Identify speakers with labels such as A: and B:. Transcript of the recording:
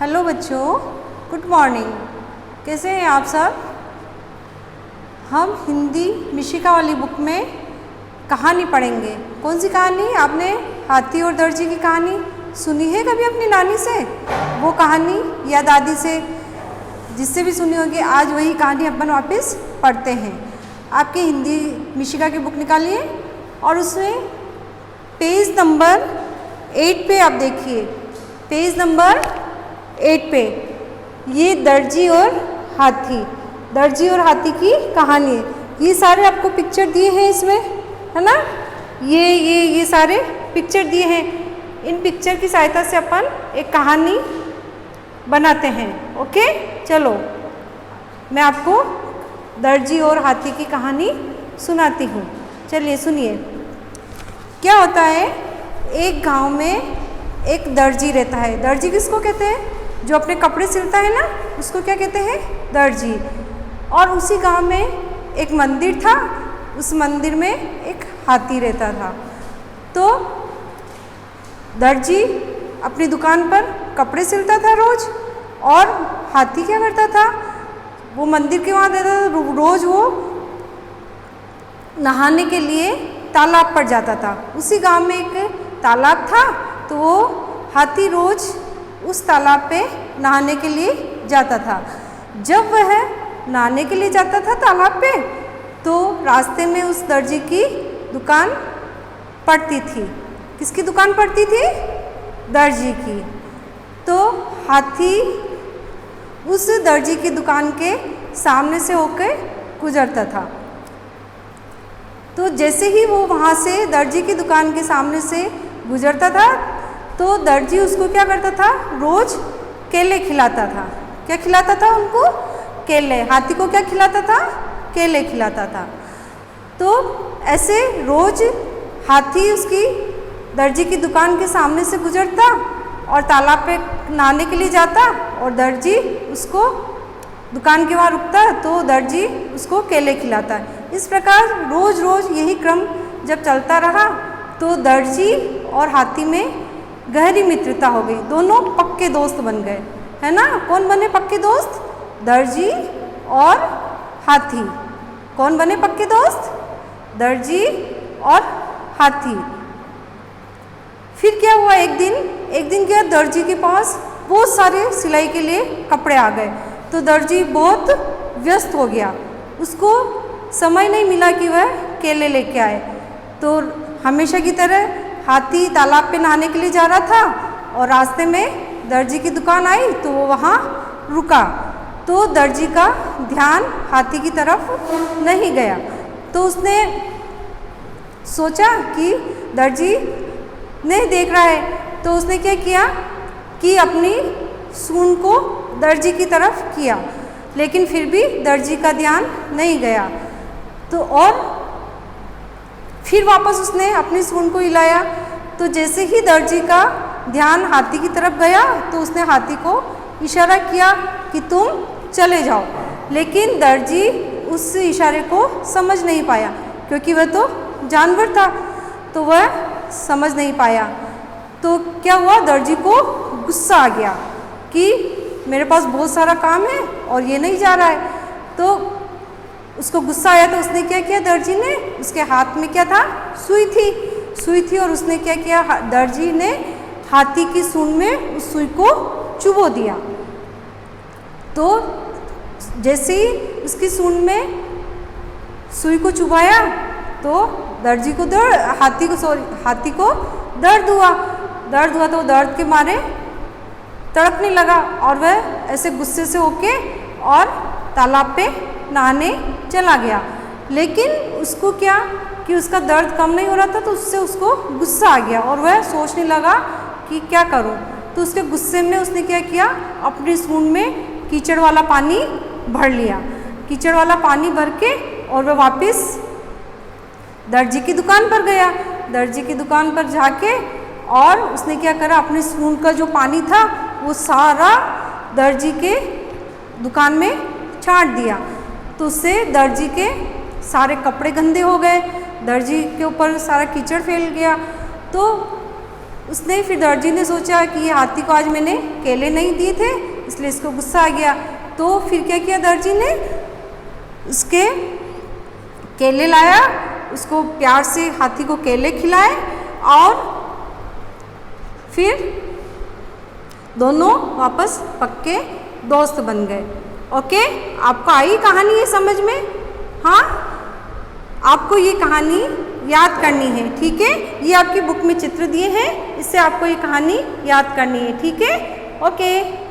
A: Hello बच्चों, good morning. कैसे हैं आप सब? हम हिंदी मिशिका वाली बुक में कहानी पढ़ेंगे। कौन सी कहानी? आपने हाथी और दर्जी की कहानी सुनी है कभी अपनी नानी से? वो कहानी या दादी से, जिससे भी सुनी होगी। आज वही कहानी अपन वापस पढ़ते हैं। आपकी हिंदी मिशिका की बुक निकालिए और उसमें पेज नंबर 8 पे आप देखिए। पेज नंबर 8 पे ये दर्जी और हाथी की कहानी है। ये सारे आपको पिक्चर दिए हैं इसमें, है ना? ये सारे पिक्चर दिए हैं। इन पिक्चर की सहायता से अपन एक कहानी बनाते हैं। ओके, चलो मैं आपको दर्जी और हाथी की कहानी सुनाती हूँ। चलिए सुनिए। क्या होता है, एक गांव में एक दर्जी रहता है। दर्जी किसको कहते हैं? जो अपने कपड़े सिलता है ना, उसको क्या कहते हैं? दर्जी। और उसी गांव में एक मंदिर था। उस मंदिर में एक हाथी रहता था। तो दर्जी अपनी दुकान पर कपड़े सिलता था रोज, और हाथी क्या करता था? वो मंदिर के वहाँ रहता था। रोज वो नहाने के लिए तालाब पर जाता था। उसी गांव में एक तालाब था, तो वो हाथी रोज उस तालाब पे नहाने के लिए जाता था। जब वह नहाने के लिए जाता था तालाब पे, तो रास्ते में उस दर्जी की दुकान पड़ती थी। किसकी दुकान पड़ती थी? दर्जी की। तो हाथी उस दर्जी की दुकान के सामने से होकर गुजरता था। तो जैसे ही वो वहाँ से दर्जी की दुकान के सामने से गुजरता था, तो दर्जी उसको क्या करता था? रोज केले खिलाता था। क्या खिलाता था उनको? केले। हाथी को क्या खिलाता था? केले खिलाता था। तो ऐसे रोज हाथी उसकी दर्जी की दुकान के सामने से गुजरता और तालाब पे नहाने के लिए जाता, और दर्जी उसको दुकान के वहाँ रुकता, तो दर्जी उसको केले खिलाता। इस प्रकार रोज रोज यही क्रम जब चलता रहा, तो दर्जी और हाथी में गहरी मित्रता हो गई। दोनों पक्के दोस्त बन गए, है ना? कौन बने पक्के दोस्त? दर्जी और हाथी। कौन बने पक्के दोस्त? दर्जी और हाथी। फिर क्या हुआ? एक दिन क्या, दर्जी के पास बहुत सारे सिलाई के लिए कपड़े आ गए। तो दर्जी बहुत व्यस्त हो गया। उसको समय नहीं मिला कि वह केले लेके आए। तो हमेशा की तरह हाथी तालाब पे नहाने के लिए जा रहा था, और रास्ते में दर्जी की दुकान आई, तो वो वहाँ रुका। तो दर्जी का ध्यान हाथी की तरफ नहीं गया। तो उसने सोचा कि दर्जी नहीं देख रहा है। तो उसने क्या किया कि अपनी सूंड को दर्जी की तरफ किया, लेकिन फिर भी दर्जी का ध्यान नहीं गया। तो और फिर वापस उसने अपनी सूंड को हिलाया। तो जैसे ही दर्जी का ध्यान हाथी की तरफ गया, तो उसने हाथी को इशारा किया कि तुम चले जाओ। लेकिन दर्जी उस इशारे को समझ नहीं पाया, क्योंकि वह तो जानवर था, तो वह समझ नहीं पाया। तो क्या हुआ? दर्जी को गुस्सा आ गया कि मेरे पास बहुत सारा काम है और ये नहीं जा रहा है। तो उसको गुस्सा आया, तो उसने क्या किया? दर्जी ने, उसके हाथ में क्या था? सुई थी, और उसने क्या किया? दर्जी ने हाथी की सूंड में उस सुई को चुभो दिया। तो जैसे ही उसकी सूंड में सुई को चुभाया, तो हाथी को दर्द हुआ। तो दर्द के मारे तड़पने लगा, और वह ऐसे गुस्से से होके और तालाब पे नहाने चला गया। लेकिन उसको क्या कि उसका दर्द कम नहीं हो रहा था, तो उसको गुस्सा आ गया, और वह सोचने लगा कि क्या करूं। तो उसके गुस्से में उसने क्या किया? अपनी सूंड में कीचड़ वाला पानी भर लिया। कीचड़ वाला पानी भर के और वह वापस दर्जी की दुकान पर गया। दर्जी की दुकान पर जाके और उसने क्या करा? अपनी सूंड का जो पानी था वो सारा दर्जी के दुकान में छांट दिया। तो उससे दर्जी के सारे कपड़े गंदे हो गए, दर्जी के ऊपर सारा कीचड़ फैल गया। तो उसने फिर दर्जी ने सोचा कि ये हाथी को आज मैंने केले नहीं दिए थे, इसलिए इसको गुस्सा आ गया। तो फिर क्या किया दर्जी ने, उसके केले लाया, उसको प्यार से हाथी को केले खिलाए और फिर दोनों वापस पक्के दोस्त बन गए। ओके, आपको आई कहानी ये समझ में? हाँ, आपको ये कहानी याद करनी है, ठीक है। ये आपकी बुक में चित्र दिए हैं, इससे आपको ये कहानी याद करनी है, ठीक है। ओके।